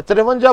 53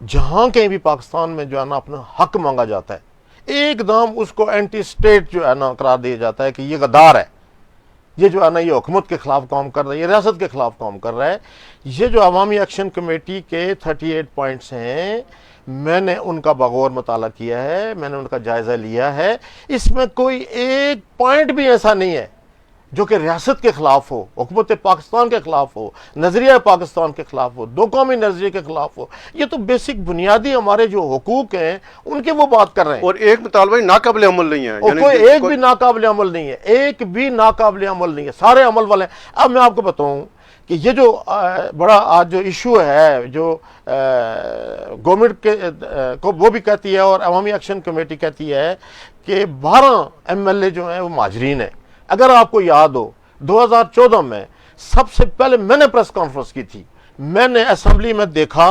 جہاں کہیں بھی پاکستان میں جو ہے نا اپنا حق مانگا جاتا ہے ایک دم اس کو اینٹی اسٹیٹ جو ہے نا قرار دیا جاتا ہے کہ یہ غدار ہے، یہ جو ہے نا یہ حکومت کے خلاف کام کر رہا ہے، یہ ریاست کے خلاف کام کر رہا ہے۔ یہ جو عوامی ایکشن کمیٹی کے 38 پوائنٹس ہیں، میں نے ان کا بغور مطالعہ کیا ہے، میں نے ان کا جائزہ لیا ہے، اس میں کوئی ایک پوائنٹ بھی ایسا نہیں ہے جو کہ ریاست کے خلاف ہو، حکومت پاکستان کے خلاف ہو، نظریہ پاکستان کے خلاف ہو، دو قومی نظریے کے خلاف ہو۔ یہ تو بیسک بنیادی ہمارے جو حقوق ہیں ان کے وہ بات کر رہے ہیں، اور ایک مطالبہ ناقابل عمل نہیں ہے، اور کوئی ایک بھی ناقابل عمل نہیں ہے، ایک بھی ناقابل عمل نہیں ہے، سارے عمل والے ہیں۔ اب میں آپ کو بتاؤں کہ یہ جو بڑا آج جو ایشو ہے، جو گورنمنٹ کے کو وہ بھی کہتی ہے اور عوامی ایکشن کمیٹی کہتی ہے کہ 12 ایم ایل اے جو ہیں وہ مہاجرین ہیں۔ اگر آپ کو یاد ہو 2014 میں سب سے پہلے میں نے پریس کانفرنس کی تھی، میں نے اسمبلی میں دیکھا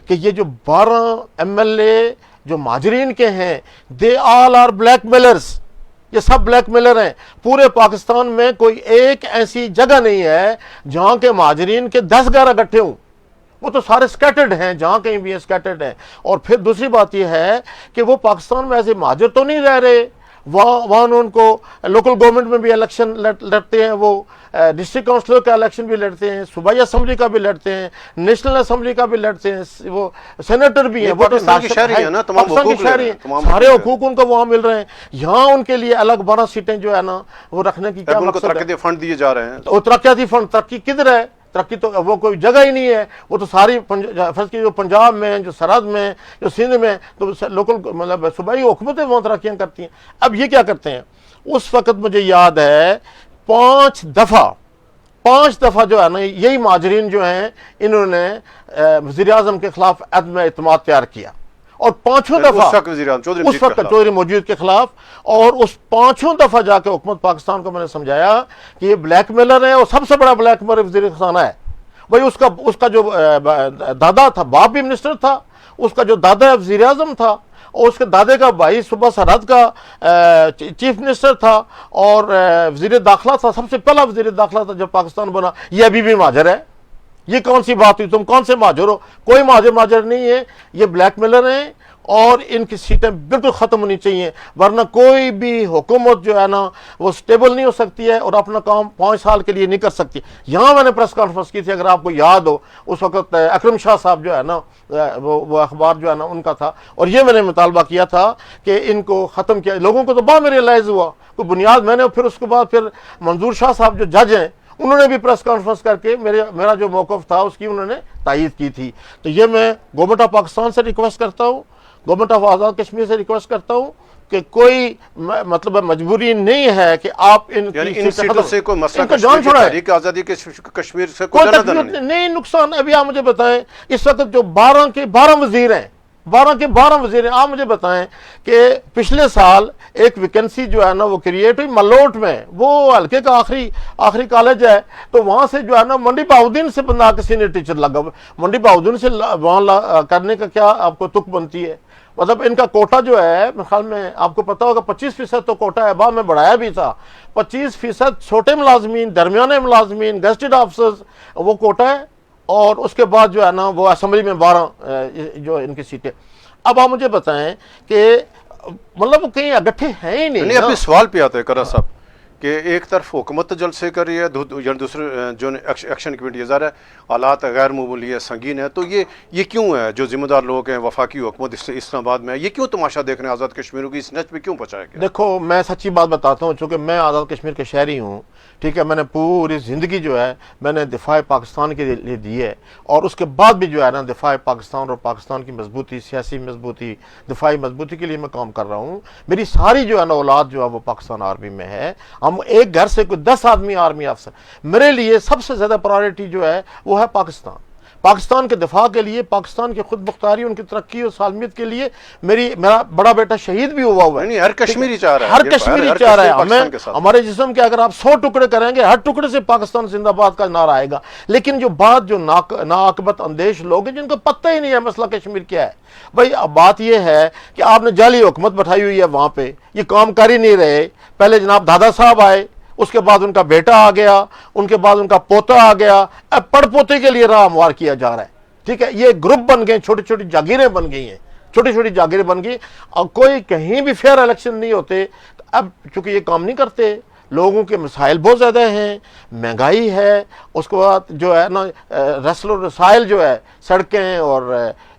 کہ یہ جو 12 ایم ایل اے جو مہاجرین کے ہیں، دے آل آر بلیک میلرز، یہ سب بلیک میلر ہیں۔ پورے پاکستان میں کوئی ایک ایسی جگہ نہیں ہے جہاں کے مہاجرین کے 10 گھر اکٹھے ہوں، وہ تو سارے سکیٹرڈ ہیں، جہاں کہیں بھی سکیٹرڈ ہیں۔ اور پھر دوسری بات یہ ہے کہ وہ پاکستان میں ایسے مہاجر تو نہیں رہ رہے، وہاں ان کو لوکل گورنمنٹ میں بھی الیکشن لڑتے ہیں، وہ ڈسٹرکٹ کونسلر کا الیکشن بھی لڑتے ہیں، صوبائی اسمبلی کا بھی لڑتے ہیں، نیشنل اسمبلی کا بھی لڑتے ہیں، وہ سینیٹر بھی ہیں، وہ تو پاکستان کی شہری ہیں نا، تمام پاکستان کی حقوق شہری ہیں، سارے حقوق ان کو وہاں مل رہے ہیں۔ یہاں ان کے لیے الگ 12 سیٹیں جو ہے نا وہ رکھنے کی کیا ان کو مقصد ہے؟ ترقیاتی فنڈ دیے جا رہے ہیں۔ وہ ترقیاتی فنڈ، ترقی کدھر ہے؟ ترقی تو وہ کوئی جگہ ہی نہیں ہے، وہ تو ساری فرض کی جو پنجاب میں، جو سرحد میں، جو سندھ میں، تو لوکل مطلب صوبائی حکومتیں وہاں ترقیاں کرتی ہیں۔ اب یہ کیا کرتے ہیں؟ اس وقت مجھے یاد ہے 5 دفعہ جو ہے نا یہی مہاجرین جو ہیں انہوں نے وزیر اعظم کے خلاف عدم اعتماد تیار کیا، اور 5 دفعہ اس وقت وزیر اعظم چودھری موجود کے خلاف، اور اس 5 دفعہ جا کے حکومت پاکستان کو میں نے سمجھایا کہ یہ بلیک میلر ہے، اور سب سے بڑا بلیک میلر وزیر خزانہ ہے۔ بھائی اس کا جو دادا تھا، باپ بھی منسٹر تھا، اس کا جو دادا ہے وزیر اعظم تھا، اور اس کے دادے کا بھائی صوبہ سرحد کا چیف منسٹر تھا، اور وزیر داخلہ تھا، سب سے پہلا وزیر داخلہ تھا جب پاکستان بنا۔ یہ ابھی بھی مہاجر ہے۔ یہ کون سی بات ہوئی؟ تم کون سے مہاجر ہو؟ کوئی مہاجر نہیں ہے، یہ بلیک میلر ہیں، اور ان کی سیٹیں بالکل ختم ہونی چاہیے، ورنہ کوئی بھی حکومت جو ہے نا وہ سٹیبل نہیں ہو سکتی ہے، اور اپنا کام 5 سال کے لیے نہیں کر سکتی۔ یہاں میں نے پریس کانفرنس کی تھی، اگر آپ کو یاد ہو، اس وقت اکرم شاہ صاحب جو ہے نا وہ اخبار جو ہے نا ان کا تھا، اور یہ میں نے مطالبہ کیا تھا کہ ان کو ختم کیا۔ لوگوں کو تو بعد میں ریئلائز ہوا کوئی بنیاد، میں نے پھر اس کے بعد پھر منظور شاہ صاحب جو جج ہیں انہوں نے بھی پریس کانفرنس کر کے میرا جو موقف تھا اس کی انہوں نے تائید کی تھی۔ تو یہ میں گورنمنٹ آف پاکستان سے ریکویسٹ کرتا ہوں، گورنمنٹ آف آزاد کشمیر سے ریکویسٹ کرتا ہوں کہ کوئی مطلب مجبوری نہیں ہے کہ آپ ان سیٹوں سے کوئی مسئلہ تحریک آزادی کشمیر سے کوئی تکلیف نہیں، نقصان۔ ابھی آپ مجھے بتائیں اس وقت جو 12 کے 12 وزیر ہیں، 12 کے 12 وزیر ہیں، آپ مجھے بتائیں کہ پچھلے سال ایک ویکنسی جو ہے نا وہ کریٹ ہوئی ملوٹ میں، وہ حلقے کا آخری کالج ہے، تو وہاں سے جو ہے نا منڈی بہاؤدین سے بندہ کے سینئر ٹیچر لگا، منڈی بہاؤدین سے وہاں کرنے کا کیا آپ کو تک بنتی ہے؟ مطلب ان کا کوٹا جو ہے میرے خیال میں آپ کو پتا ہوگا 25% تو کوٹا ہے، بعد میں بڑھایا بھی تھا، 25% چھوٹے ملازمین، درمیانے ملازمین، گزٹڈ آفیسرز وہ کوٹا ہے، اور اس کے بعد جو ہے نا وہ اسمبلی میں 12 جو ان کی سیٹیں۔ اب آپ مجھے بتائیں کہ مطلب وہ کہیں اگٹھے ہیں ہی نہیں۔ اپنے سوال پہ آتے ہیں کرا صاحب کہ ایک طرف حکومت جلسے کر رہی ہے، دوسرے جو ایکشن کمیٹی ظاہر ہے حالات غیر معمولی ہے، سنگین ہے، تو یہ کیوں ہے؟ جو ذمہ دار لوگ ہیں، وفاقی حکومت اسلام آباد میں، یہ کیوں تماشا دیکھ رہے ہیں آزاد کشمیروں کی اس نچ پہ کیوں پہنچایا گیا؟ دیکھو میں سچی بات بتاتا ہوں، چونکہ میں آزاد کشمیر کے شہری ہوں، ٹھیک ہے، میں نے پوری زندگی جو ہے میں نے دفاع پاکستان کے لیے دی ہے، اور اس کے بعد بھی جو ہے نا دفاع پاکستان اور پاکستان کی مضبوطی، سیاسی مضبوطی، دفاعی مضبوطی کے لیے میں کام کر رہا ہوں۔ میری ساری جو ہے نا اولاد جو ہے وہ پاکستان آرمی میں ہے، ہم ایک گھر سے کوئی 10 آدمی آرمی افسر۔ میرے لیے سب سے زیادہ پرائرٹی جو ہے وہ ہے پاکستان کے دفاع کے لیے، پاکستان کی خود مختاری، ان کی ترقی اور سالمیت کے لیے۔ میرا بڑا بیٹا شہید بھی ہوا ہے، ہر کشمیری چاہ رہا ہے، ہر کشمیری چاہ رہا ہے۔ ہمیں ہمارے جسم کے اگر آپ 100 ٹکڑے کریں گے، ہر ٹکڑے سے پاکستان زندہ باد کا نعرہ آئے گا۔ لیکن جو ناعاقبت اندیش لوگ ہیں جن کو پتہ ہی نہیں ہے مسئلہ کشمیر کیا ہے، بھائی اب بات یہ ہے کہ آپ نے جعلی حکومت بٹھائی ہوئی ہے وہاں پہ، یہ کام کر ہی نہیں رہے۔ پہلے جناب دادا صاحب آئے، اس کے بعد ان کا بیٹا آ گیا، ان کے بعد ان کا پوتا آ گیا، اب پڑ پوتے کے لیے راہ ہموار کیا جا رہا ہے۔ ٹھیک ہے, یہ گروپ بن گئے, چھوٹی چھوٹی جاگیریں بن گئی ہیں, چھوٹی چھوٹی جاگیریں بن گئی, اور کوئی کہیں بھی فیئر الیکشن نہیں ہوتے. اب چونکہ یہ کام نہیں کرتے, لوگوں کے مسائل بہت زیادہ ہیں, مہنگائی ہے, اس کے بعد جو ہے نا رسل و رسائل جو ہے, سڑکیں اور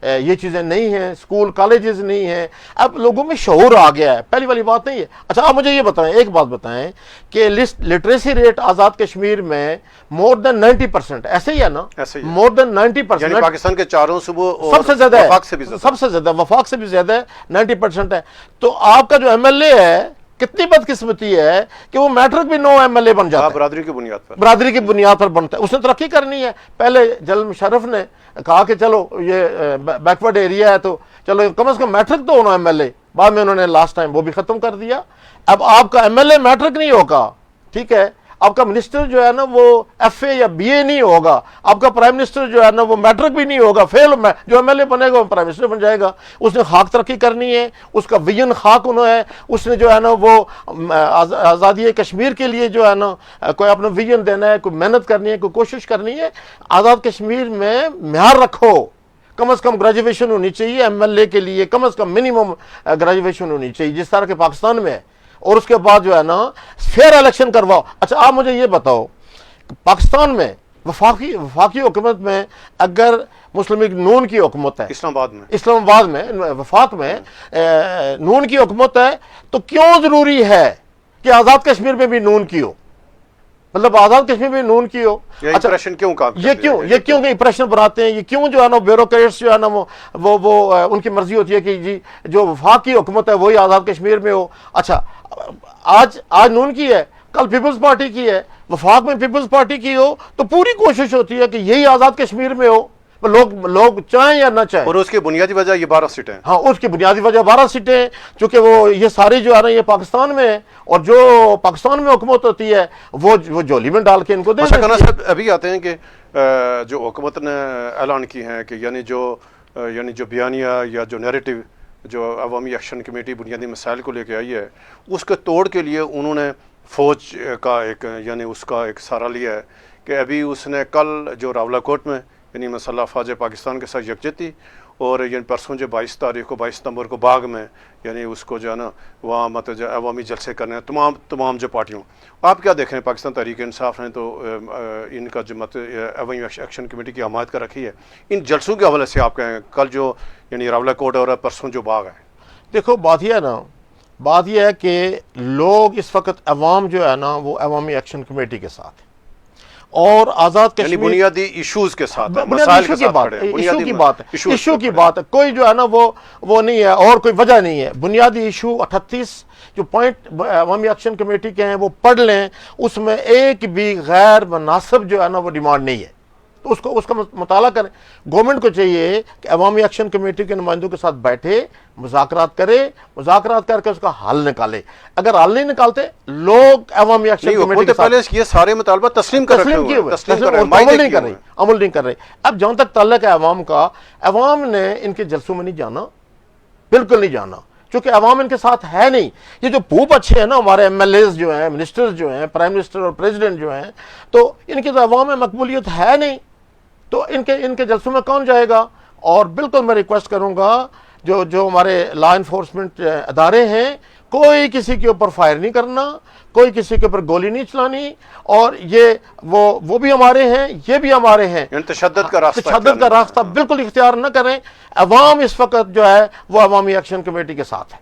یہ چیزیں نہیں ہیں, اسکول کالجز نہیں ہیں. اب لوگوں میں شعور آ گیا ہے, پہلی والی بات نہیں ہے. اچھا آپ مجھے یہ بتائیں, ایک بات بتائیں کہ لٹریسی ریٹ آزاد کشمیر میں مور دین 90%, ایسے ہی ہے نا, مور دین 90%, یعنی پاکستان کے چاروں صوبوں سب سے زیادہ ہے, وفاق سے بھی زیادہ, سب سے زیادہ, وفاق سے بھی زیادہ ہے, 90% ہے. تو آپ کا جو ایم ایل اے ہے, کتنی بدقسمتی ہے کہ وہ میٹرک بھی 9 ایم ایل اے بن جاتا ہے, برادری کی بنیاد پر, برادری کی بنیاد پر بنتا ہے. اس نے ترقی کرنی ہے. پہلے جنرل مشرف نے کہا کہ چلو یہ بیکورڈ ایریا ہے تو چلو کم از کم میٹرک تو ہونا ایم ایل اے, بعد میں انہوں نے لاسٹ ٹائم وہ بھی ختم کر دیا. اب آپ کا ایم ایل اے میٹرک نہیں ہوگا, ٹھیک ہے, آپ کا منسٹر جو ہے نا وہ ایف اے یا بی اے نہیں ہوگا, آپ کا پرائم منسٹر جو ہے نا وہ میٹرک بھی نہیں ہوگا, فیل, جو ایم ایل اے بنے گا وہ پرائم منسٹر بن جائے گا. اس نے خاک ترقی کرنی ہے, اس کا ویژن خاک انہوں ہے, اس نے جو ہے نا وہ آزادی کشمیر کے لیے جو ہے نا کوئی اپنا ویژن دینا ہے, کوئی محنت کرنی ہے, کوئی کوشش کرنی ہے. آزاد کشمیر میں معیار رکھو, کم از کم گریجویشن ہونی چاہیے ایم ایل اے کے لیے, کم از کم منیمم گریجویشن ہونی چاہیے جس طرح کے پاکستان میں ہے. اور اس کے بعد جو ہے نا فیئر الیکشن کرواؤ. اچھا آپ مجھے یہ بتاؤ, پاکستان میں وفاقی حکومت میں اگر مسلم لیگ نون کی حکومت ہے, اسلام آباد میں وفاق میں نون کی حکومت ہے, تو کیوں ضروری ہے کہ آزاد کشمیر میں بھی نون کی ہو, مطلب آزاد کشمیر میں نون کی ہو؟ یہ کیوں کہ امپریشن بناتے ہیں, یہ کیوں جو ہے نا بیوروکریٹس جو ہے نا وہ ان کی مرضی ہوتی ہے کہ جی جو وفاق کی حکومت ہے وہی آزاد کشمیر میں ہو. اچھا آج نون کی ہے, کل پیپلز پارٹی کی ہے, وفاق میں پیپلز پارٹی کی ہو, تو پوری کوشش ہوتی ہے کہ یہی آزاد کشمیر میں ہو, لوگ چاہیں یا نہ چاہیں. اور اس کی بنیادی وجہ یہ 12 سیٹیں ہیں. ہاں, اس کی بنیادی وجہ 12 سیٹیں ہیں, چونکہ وہ یہ ساری جو ہے نا یہ پاکستان میں ہے, اور جو پاکستان میں حکومت ہوتی ہے وہ جولی میں ڈال کے ان کو دے دیتی ہے. اچھا صاحب ابھی آتے ہیں کہ جو حکومت نے اعلان کی ہیں کہ یعنی جو بیانیہ یا جو نیریٹو جو عوامی ایکشن کمیٹی بنیادی مسائل کو لے کے آئی ہے, اس کے توڑ کے لیے انہوں نے فوج کا ایک یعنی اس کا ایک سہارا لیا ہے کہ ابھی اس نے کل جو راولہ کوٹ میں یعنی مسلح افواج پاکستان کے ساتھ یکجہتی, اور یعنی پرسوں جو 22 ستمبر کو باغ میں یعنی اس کو جو ہے نا وہاں مطلب عوامی جلسے کرنے ہیں تمام جو پارٹیوں. آپ کیا دیکھ رہے ہیں؟ پاکستان تحریک انصاف نے تو ان کا جو عوامی ایکشن کمیٹی کی حمایت کر رکھی ہے, ان جلسوں کے حوالے سے آپ کہیں کل جو یعنی راولہ کوٹ اور پرسوں جو باغ ہے؟ دیکھو بات یہ ہے کہ لوگ اس وقت عوام جو ہے نا وہ عوامی ایکشن کمیٹی کے ساتھ ہے, اور آزاد کشمیر یعنی بنیادی ایشوز کے ساتھ, مسائل کے ساتھ کھڑے ہیں, ایشو کی بات ہے, کوئی جو ہے نا وہ نہیں ہے, اور کوئی وجہ نہیں ہے. بنیادی ایشو 38 جو پوائنٹ عوامی ایکشن کمیٹی کے ہیں وہ پڑھ لیں, اس میں ایک بھی غیر مناسب جو ہے نا وہ ڈیمانڈ نہیں ہے, تو اس کا مطالعہ کریں. گورنمنٹ کو چاہیے کہ عوامی ایکشن کمیٹی کے نمائندوں کے ساتھ بیٹھے, مذاکرات کر کے اس کا حل نکالے. اگر حل نہیں نکالتے, لوگ عوامی ایکشن کمیٹی کے ساتھ یہ سارے مطالبہ تسلیم عمل نہیں کر رہے. اب جہاں تک تعلق ہے عوام کا, عوام نے ان کے جلسوں میں نہیں جانا, بالکل نہیں جانا, چونکہ عوام ان کے ساتھ ہے نہیں. یہ جو پوپ اچھے ہیں نا ہمارے ایم ایل ایز جو ہیں, منسٹرز جو ہیں, پرائم منسٹر اور پریزیڈنٹ جو ہیں, تو ان کی تو عوام میں مقبولیت ہے نہیں, تو ان کے جلسوں میں کون جائے گا؟ اور بالکل میں ریکویسٹ کروں گا جو ہمارے لا انفورسمنٹ ادارے ہیں, کوئی کسی کے اوپر فائر نہیں کرنا, کوئی کسی کے اوپر گولی نہیں چلانی, اور وہ بھی ہمارے ہیں, یہ بھی ہمارے ہیں. تشدد کا راستہ بالکل اختیار نہ کریں. عوام اس وقت جو ہے وہ عوامی ایکشن کمیٹی کے ساتھ ہے,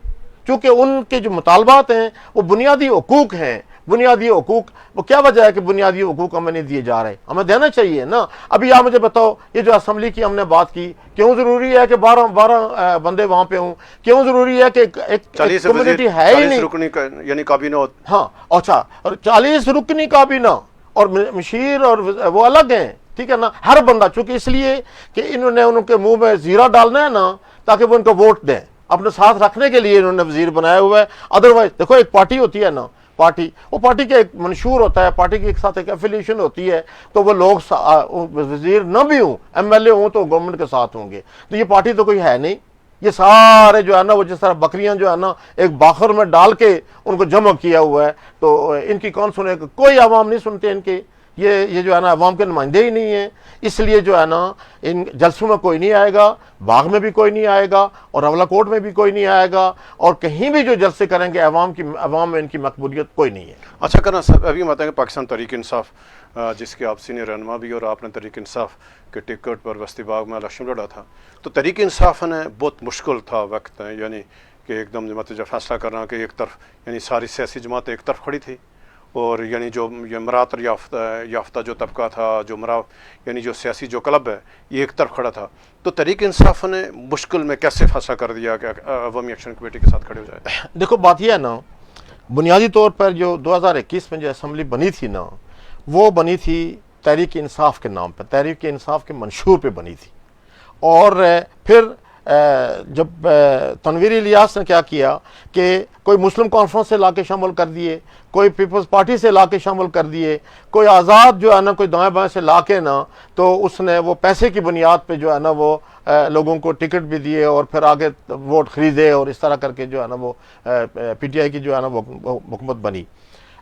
چونکہ ان کے جو مطالبات ہیں وہ بنیادی حقوق ہیں. بنیادی حقوق, وہ کیا وجہ ہے کہ بنیادی حقوق ہمیں نہیں دیے جا رہے؟ ہمیں دینا چاہیے نا. ابھی آپ مجھے بتاؤ, یہ جو اسمبلی کی ہم نے بات کی, کیوں ضروری ہے کہ 12 بندے وہاں پہ ہوں؟ کیوں ضروری ہے کہ ایک کمیونٹی ہے ہی نہیں, یعنی کابینہ؟ ہاں اچھا, اور 40 رکنی کابینہ اور مشیر اور وہ الگ ہیں, ٹھیک ہے نا. ہر بندہ, چونکہ اس لیے کہ انہوں نے ان کے منہ میں زیرہ ڈالنا ہے نا, تاکہ وہ ان کو ووٹ دیں, اپنے ساتھ رکھنے کے لیے انہوں نے وزیر بنایا ہوا ہے. ادروائز دیکھو, ایک پارٹی ہوتی ہے نا, پارٹی کا ایک منشور ہوتا ہے, پارٹی کے ساتھ ایک ایفیلیشن ہوتی ہے, تو وہ لوگ وزیر نہ بھی ہوں, ایم ایل اے ہوں, تو گورنمنٹ کے ساتھ ہوں گے. تو یہ پارٹی تو کوئی ہے نہیں. یہ سارے جو ہے نا وہ جس طرح بکریاں جو ہے نا ایک باخر میں ڈال کے ان کو جمع کیا ہوا ہے, تو ان کی کون سنے؟ کوئی عوام نہیں سنتے ان کی. یہ جو ہے نا عوام کے نمائندے ہی نہیں ہیں، اس لیے جو ہے نا ان جلسوں میں کوئی نہیں آئے گا، باغ میں بھی کوئی نہیں آئے گا، اور راولہ کوٹ میں بھی کوئی نہیں آئے گا، اور کہیں بھی جو جلسے کریں گے عوام میں ان کی مقبولیت کوئی نہیں ہے۔ اچھا کرنا صاحب، ابھی بتائیں کہ پاکستان تحریک انصاف جس کے آپ سینئر رہنما بھی، اور آپ نے تحریک انصاف کے ٹکٹ پر بستی باغ میں الیکشن لڑا تھا، تو تحریک انصاف نے بہت مشکل تھا وقت، یعنی کہ ایک دم مطلب فیصلہ کرنا کہ ایک طرف یعنی ساری سیاسی جماعت ایک طرف کھڑی تھی، اور یعنی جو مراتر یافتہ جو طبقہ تھا، یعنی جو سیاسی جو کلب ہے، یہ ایک طرف کھڑا تھا، تو تحریک انصاف نے مشکل میں کیسے فیصلہ کر دیا کہ عوامی ایکشن کمیٹی کے ساتھ کھڑے ہو جائے؟ دیکھو بات یہ ہے نا، بنیادی طور پر جو 2021 میں جو اسمبلی بنی تھی نا، وہ بنی تھی تحریک انصاف کے نام پہ، تحریک انصاف کے منشور پہ بنی تھی، اور پھر جب تنویر الیاس نے کیا کیا کہ کوئی مسلم کانفرنس سے لا کے شامل کر دیے، کوئی پیپلز پارٹی سے لا کے شامل کر دیے، کوئی آزاد جو ہے نا کوئی دائیں بائیں سے لا کے نا، تو اس نے وہ پیسے کی بنیاد پہ جو ہے نا وہ لوگوں کو ٹکٹ بھی دیے، اور پھر آگے ووٹ خریدے، اور اس طرح کر کے جو ہے نا وہ پی ٹی آئی کی جو ہے نا وہ حکومت بنی۔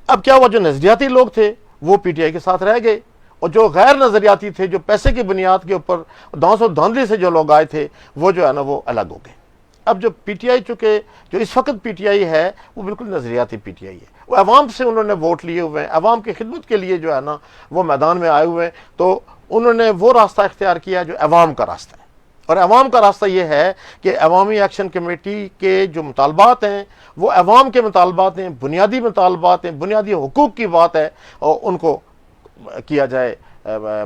اب کیا ہوا، جو نظریاتی لوگ تھے وہ پی ٹی آئی کے ساتھ رہ گئے، اور جو غیر نظریاتی تھے، جو پیسے کی بنیاد کے اوپر دانس و دھاندلی سے جو لوگ آئے تھے، وہ جو ہے نا وہ الگ ہو گئے۔ اب جو پی ٹی آئی، چونکہ جو اس وقت پی ٹی آئی ہے وہ بالکل نظریاتی پی ٹی آئی ہے، وہ عوام سے انہوں نے ووٹ لیے ہوئے ہیں، عوام کی خدمت کے لیے جو ہے نا وہ میدان میں آئے ہوئے ہیں، تو انہوں نے وہ راستہ اختیار کیا جو عوام کا راستہ ہے، اور عوام کا راستہ یہ ہے کہ عوامی ایکشن کمیٹی کے جو مطالبات ہیں وہ عوام کے مطالبات ہیں، بنیادی مطالبات ہیں، بنیادی حقوق کی بات ہے، اور ان کو کیا جائے،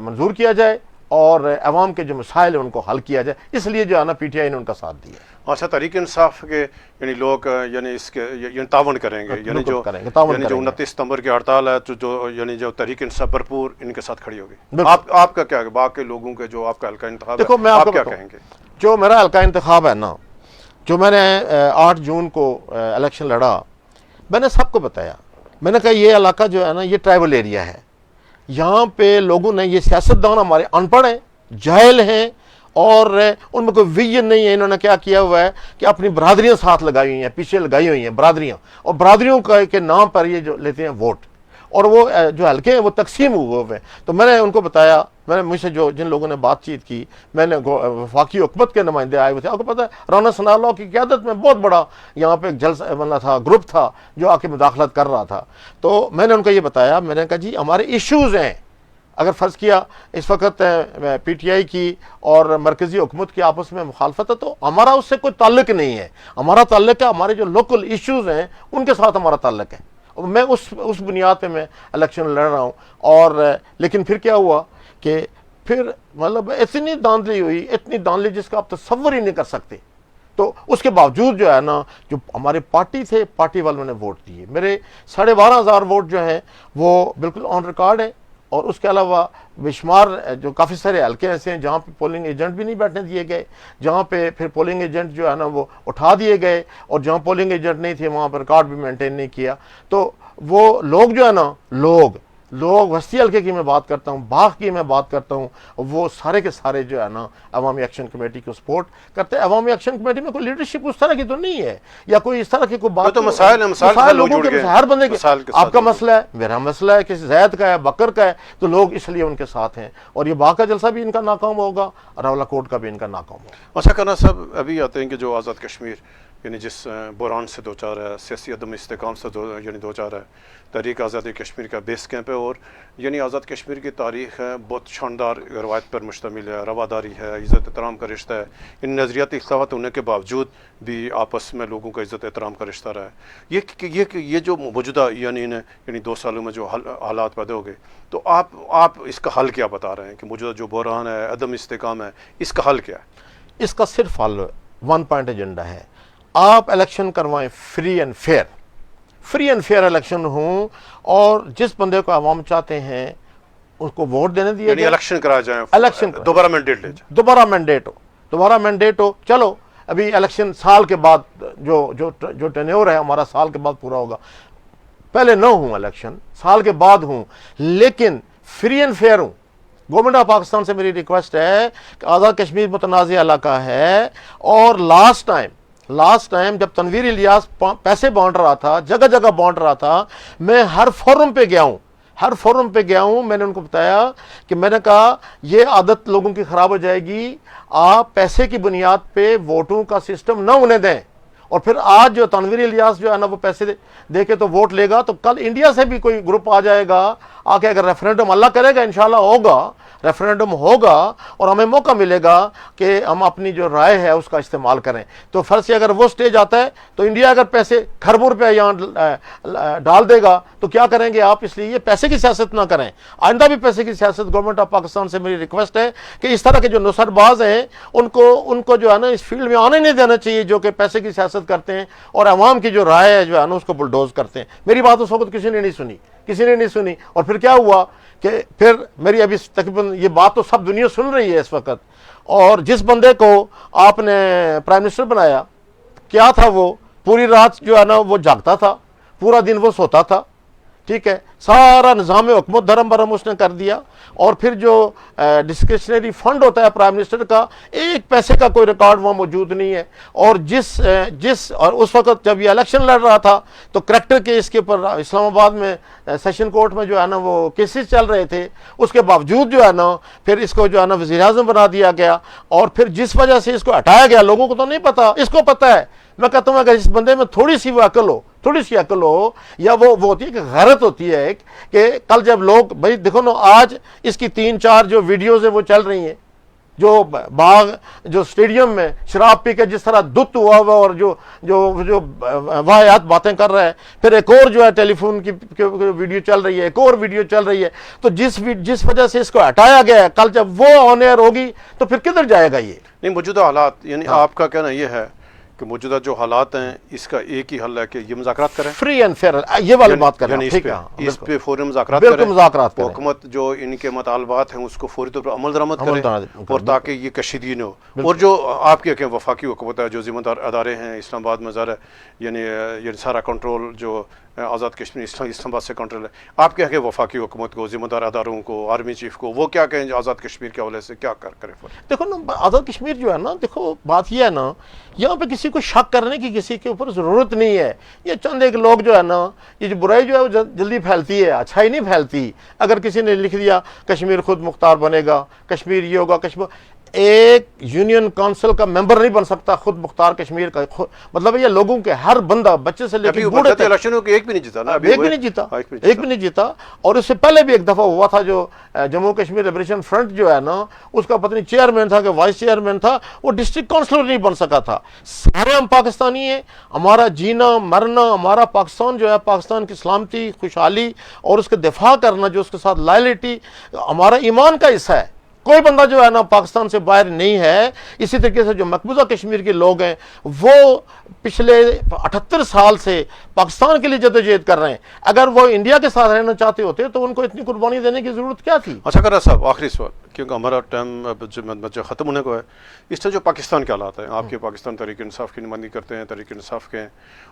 منظور کیا جائے، اور عوام کے جو مسائل ہیں ان کو حل کیا جائے۔ اس لیے جو ہے نا پی ٹی آئی نے ان کا ساتھ دیا۔ اچھا، تحریک انصاف کے یعنی لوگ یعنی اس کے یعنی تعاون کریں گے، یعنی جو 29 ستمبر کی ہڑتال ہے، جو یعنی جو تحریک انصاف بھرپور ان کے ساتھ کھڑی ہوگی۔ آپ کا کیا ہے باقی لوگوں کے جو آپ کا حلقہ انتخاب ہے، دیکھو میں آپ کو کیا کہیں گے؟ جو میرا حلقہ انتخاب ہے نا، جو میں نے 8 جون کو الیکشن لڑا، میں نے سب کو بتایا، میں نے کہا یہ علاقہ جو ہے نا یہ ٹرائبل ایریا ہے، یہاں پہ لوگوں نے، یہ سیاستدان ہمارے ان پڑھ ہیں، جاہل ہیں، اور ان میں کوئی ویژن نہیں ہے۔ انہوں نے کیا کیا ہوا ہے کہ اپنی برادریاں ساتھ لگائی ہوئی ہیں، پیچھے لگائی ہوئی ہیں برادریاں، اور برادریوں کے نام پر یہ جو لیتے ہیں ووٹ، اور وہ جو حلقے ہیں وہ تقسیم ہوئے ہوئے ہیں۔ تو میں نے ان کو بتایا، میں نے مجھ سے جن لوگوں نے بات چیت کی، میں نے وفاقی حکومت کے نمائندے آئے ہوئے تھے، آپ کو پتہ ہے رانا ثناء اللہ کی قیادت میں بہت بڑا یہاں پہ ایک جلسہ بنا تھا، گروپ تھا جو آ کے مداخلت کر رہا تھا۔ تو میں نے ان کو یہ بتایا، میں نے کہا جی ہمارے ایشوز ہیں، اگر فرض کیا اس وقت پی ٹی آئی کی اور مرکزی حکومت کی آپس میں مخالفت ہے، تو ہمارا اس سے کوئی تعلق نہیں ہے، ہمارا تعلق ہے ہمارے جو لوکل ایشوز ہیں ان کے ساتھ ہمارا تعلق ہے، اور میں اس بنیاد پہ میں الیکشن لڑ رہا ہوں۔ اور لیکن پھر کیا ہوا کہ پھر مطلب اتنی دھاندلی ہوئی، اتنی دھاندلی جس کا آپ تصور ہی نہیں کر سکتے۔ تو اس کے باوجود جو ہے نا، جو ہمارے پارٹی تھے، پارٹی والوں نے ووٹ دیے، میرے 12,500 ووٹ جو ہیں وہ بالکل آن ریکارڈ ہیں، اور اس کے علاوہ بے شمار جو کافی سارے حلقے ایسے ہیں جہاں پہ پولنگ ایجنٹ بھی نہیں بیٹھنے دیے گئے، جہاں پہ پھر پولنگ ایجنٹ جو ہے نا وہ اٹھا دیے گئے، اور جہاں پولنگ ایجنٹ نہیں تھے وہاں پر ریکارڈ بھی مینٹین نہیں کیا۔ تو وہ لوگ جو ہے نا، لوگ وسطی حلقے کی میں بات کرتا ہوں، باغ کی میں بات کرتا ہوں، وہ سارے کے سارے جو ہے نا عوامی ایکشن کمیٹی کو سپورٹ کرتے ہیں۔ عوامی ایکشن کمیٹی میں کوئی لیڈرشپ اس طرح کی تو نہیں ہے، یا کوئی اس طرح کی کوئی بات، تو مسائل ہیں، مسائل لوگوں کے، ہر بندے کے، آپ کا مسئلہ ہے، میرا مسئلہ ہے، کسی زید کا ہے، بکر کا ہے، تو لوگ اس لیے ان کے ساتھ ہیں، اور یہ باغ کا جلسہ بھی ان کا ناکام ہوگا، راولہ کوٹ کا بھی ان کا ناکام ہوگا۔ اچھا کرنا صاحب، ابھی آتے ہیں کہ جو آزاد کشمیر یعنی جس بحران سے دوچار ہے، سیاسی عدم استحکام سے یعنی دوچار ہے، تحریک آزادی کشمیر کا بیس کیمپ ہے، اور یعنی آزاد کشمیر کی تاریخ ہے بہت شاندار روایت پر مشتمل ہے، رواداری ہے، عزت احترام کا رشتہ ہے، ان نظریاتی اختلافات ہونے کے باوجود بھی آپس میں لوگوں کا عزت احترام کا رشتہ رہا ہے۔ یہ جو موجودہ یعنی 2 سالوں میں جو حالات پیدا ہو گئے، تو آپ اس کا حل کیا بتا رہے ہیں کہ موجودہ جو بحران ہے، عدم استحکام ہے، اس کا حل کیا ہے؟ اس کا صرف حل 1 پوائنٹ ایجنڈا ہے، آپ الیکشن کروائیں فری اینڈ فیئر الیکشن ہوں، اور جس بندے کو عوام چاہتے ہیں اس کو ووٹ دینے دیے، یعنی الیکشن کرا جائیں، الیکشن دوبارہ مینڈیٹ لے جائیں، دوبارہ مینڈیٹ ہو۔ چلو ابھی الیکشن سال کے بعد جو ٹینیور ہے ہمارا سال کے بعد پورا ہوگا، پہلے نہ ہوں الیکشن، سال کے بعد ہوں، لیکن فری اینڈ فیئر ہوں۔ گورنمنٹ آف پاکستان سے میری ریکویسٹ ہے کہ آزاد کشمیر متنازع علاقہ ہے، اور لاسٹ ٹائم جب تنویر الیاس پیسے بانٹ رہا تھا، جگہ جگہ بانٹ رہا تھا، میں ہر فورم پہ گیا ہوں، ہر فورم پہ گیا ہوں, میں نے ان کو بتایا کہ میں نے کہا یہ عادت لوگوں کی خراب ہو جائے گی, آپ پیسے کی بنیاد پہ ووٹوں کا سسٹم نہ ہونے دیں. اور پھر آج جو تنویر الیاس جو ہے نا وہ پیسے دے کے تو ووٹ لے گا, تو کل انڈیا سے بھی کوئی گروپ آ جائے گا, آ کے اگر ریفرینڈم اللہ کرے گا انشاءاللہ ہوگا, ریفرینڈم ہوگا اور ہمیں موقع ملے گا کہ ہم اپنی جو رائے ہے اس کا استعمال کریں. تو فرض سے اگر وہ سٹیج آتا ہے تو انڈیا اگر پیسے کھربوں روپے یہاں ڈال دے گا تو کیا کریں گے آپ؟ اس لیے یہ پیسے کی سیاست نہ کریں. آئندہ بھی پیسے کی سیاست گورنمنٹ آف پاکستان سے میری ریکویسٹ ہے کہ اس طرح کے جو نصر باز ہیں ان کو جو ہے نا اس فیلڈ میں آنے نہیں دینا چاہیے, جو کہ پیسے کی سیاست کرتے ہیں اور عوام کی جو رائے ہے جو ہے نا اس کو بلڈوز کرتے ہیں. میری بات اس وقت کسی نے نہیں سنی. اور پھر کیا ہوا کہ پھر میری ابھی تقریباً یہ بات تو سب دنیا سن رہی ہے اس وقت, اور جس بندے کو آپ نے پرائم منسٹر بنایا کیا تھا, وہ پوری رات جو ہے نا وہ جاگتا تھا, پورا دن وہ سوتا تھا, ٹھیک ہے, سارا نظام حکومت دھرم برہم اس نے کر دیا. اور پھر جو ڈسکریشنری فنڈ ہوتا ہے پرائم منسٹر کا, ایک پیسے کا کوئی ریکارڈ وہاں موجود نہیں ہے. اور اور اس وقت جب یہ الیکشن لڑ رہا تھا تو کریکٹر کیس کے اوپر اسلام آباد میں سیشن کورٹ میں جو ہے نا وہ کیسز چل رہے تھے, اس کے باوجود جو ہے نا پھر اس کو جو ہے نا وزیر اعظم بنا دیا گیا. اور پھر جس وجہ سے اس کو ہٹایا گیا, لوگوں کو تو نہیں پتا, اس کو پتا ہے. میں کہتا ہوں اگر اس بندے میں تھوڑی سی عقل ہو یا وہ ہوتی ہے کہ غیرت ہوتی ہے کہ کل جب لوگ بھائی دیکھو نا, آج اس کی 3-4 جو ویڈیوز ہیں وہ چل رہی ہیں, جو باغ جو اسٹیڈیم میں شراب پی کے جس طرح دت ہوا اور جو واحد باتیں کر رہا ہے. پھر ایک اور جو ہے ٹیلی فون کی ویڈیو چل رہی ہے, ایک اور ویڈیو چل رہی ہے. تو جس وجہ سے اس کو ہٹایا گیا ہے, کل جب وہ آن ایئر ہوگی تو پھر کدھر جائے گا یہ؟ نہیں, موجودہ حالات یعنی آپ کا کہنا یہ ہے کہ موجودہ جو حالات ہیں اس کا ایک ہی حل ہے کہ یہ مذاکرات کریں, فری اینڈ فیئر, یہ والی بات کریں, ٹھیک ہے, اس پہ فوری مذاکرات کریں, حکومت جو ان کے مطالبات ہیں اس کو فوری طور پر عمل درآمد کرے اور تاکہ یہ کشیدگی نہ ہو. اور جو آپ کی وفاقی حکومت ہے, جو ذمہ دار ادارے ہیں اسلام آباد میں ظاہر ہے یعنی سارا کنٹرول جو آزاد کشمیر اسلام آباد سے کنٹرول ہے, آپ کیا کہ وفاقی حکومت کو, ذمہ دار اداروں کو, آرمی چیف کو, وہ کیا کہیں آزاد کشمیر کے حوالے سے کیا کرے؟ دیکھو نا آزاد کشمیر جو ہے نا, دیکھو بات یہ ہے نا, یہاں پہ کسی کو شک کرنے کی کسی کے اوپر ضرورت نہیں ہے. یہ چند ایک لوگ جو ہے نا, یہ جو برائی جو ہے وہ جلدی پھیلتی ہے, اچھائی نہیں پھیلتی. اگر کسی نے لکھ دیا کشمیر خود مختار بنے گا, کشمیر یہ ہوگا, کشمیر ایک یونین کونسل کا ممبر نہیں بن سکتا خود مختار کشمیر کا. مطلب یہ لوگوں کے ہر بندہ بچے سے لے کے بوڑھے تک الیکشن ایک بھی نہیں جیتا. اور اس سے پہلے بھی ایک دفعہ ہوا تھا, جو جموں کشمیر لبریشن فرنٹ جو ہے نا اس کا پتہ نہیں چیئرمین تھا کہ وائس چیئرمین تھا, وہ ڈسٹرکٹ کونسلر نہیں بن سکا تھا. سارے ہم پاکستانی ہیں, ہمارا جینا مرنا, ہمارا پاکستان جو ہے, پاکستان کی سلامتی خوشحالی اور اس کے دفاع کرنا, جو اس کے ساتھ لائلٹی ہمارا ایمان کا حصہ ہے. کوئی بندہ جو ہے نا پاکستان سے باہر نہیں ہے. اسی طریقے سے جو مقبوضہ کشمیر کے لوگ ہیں وہ پچھلے 78 سال سے پاکستان کے لیے جدوجہد کر رہے ہیں. اگر وہ انڈیا کے ساتھ رہنا چاہتے ہوتے تو ان کو اتنی قربانی دینے کی ضرورت کیا تھی؟ اچھا کرا صاحب, آخری سوال, کیونکہ ہمارا ٹائم جو ختم ہونے کو ہے. اس سے جو پاکستان کے حالات ہیں, آپ کے پاکستان تحریک انصاف کی نمائندگی کرتے ہیں, تحریک انصاف کے,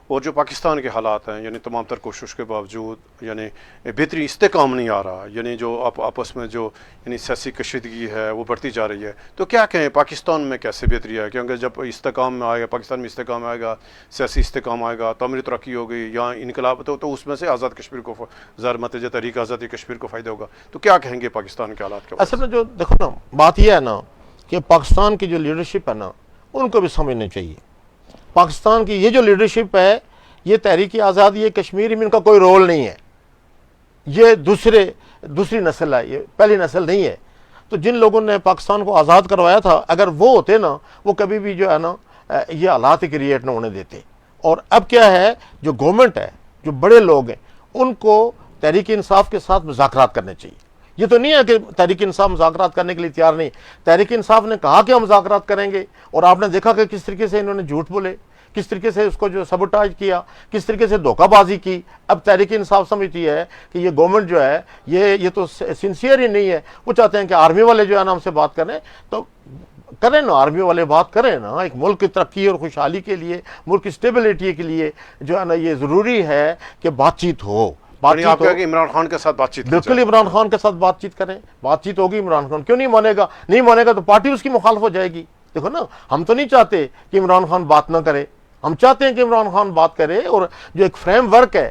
اور جو پاکستان کے حالات ہیں یعنی تمام تر کوشش کے باوجود یعنی بہتری استحکام نہیں آ رہا, یعنی جو آپس میں جو یعنی سیاسی کشیدگی ہے وہ بڑھتی جا رہی ہے. تو کیا کہیں پاکستان میں کیسے بہتری ہے؟ کیونکہ جب استحکام میں آئے گا, پاکستان میں استحکام آئے گا, سیاسی استحکام آئے گا, تعمیری ترقی ہوگی یا انقلاب, تو اس میں سے آزاد کشمیر کو ظاہر نتیجہ تحریک آزادی کشمیر کو فائدہ ہوگا. تو کیا کہیں گے پاکستان کے حالات کے اصل میں جو دیکھو نا بات یہ ہے نا کہ پاکستان کی جو لیڈرشپ ہے نا ان کو بھی سمجھنا چاہیے. پاکستان کی یہ جو لیڈرشپ ہے, یہ تحریک آزادی کشمیر میں ان کا کوئی رول نہیں ہے. یہ دوسری نسل ہے, یہ پہلی نسل نہیں ہے. تو جن لوگوں نے پاکستان کو آزاد کروایا تھا, اگر وہ ہوتے نا, وہ کبھی بھی جو ہے نا یہ حالات کریٹ نہ ہونے دیتے. اور اب کیا ہے, جو گورنمنٹ ہے, جو بڑے لوگ ہیں, ان کو تحریک انصاف کے ساتھ مذاکرات کرنے چاہیے. یہ تو نہیں ہے کہ تحریک انصاف مذاکرات کرنے کے لیے تیار نہیں. تحریک انصاف نے کہا کہ ہم مذاکرات کریں گے, اور آپ نے دیکھا کہ کس طریقے سے انہوں نے جھوٹ بولے, کس طریقے سے اس کو جو سبوٹاج کیا, کس طریقے سے دھوکہ بازی کی. اب تحریک انصاف سمجھتی ہے کہ یہ گورنمنٹ جو ہے یہ تو سنسیئر ہی نہیں ہے. وہ چاہتے ہیں کہ آرمی والے جو ہے نا ہم سے بات کریں, تو کریں نا, آرمی والے بات کریں نا. ایک ملک کی ترقی اور خوشحالی کے لیے, ملک کی اسٹیبلٹی کے لیے جو ہے نا یہ ضروری ہے کہ بات چیت ہو. آپ کہا کہ عمران خان کے ساتھ بات چیت, بالکل عمران خان کے ساتھ بات چیت کریں. بات چیت ہوگی, عمران خان کیوں نہیں مانے گا؟ نہیں مانے گا تو پارٹی اس کی مخالف ہو جائے گی. دیکھو نا, ہم تو نہیں چاہتے کہ عمران خان بات نہ کرے, ہم چاہتے ہیں کہ عمران خان بات کرے, اور جو ایک فریم ورک ہے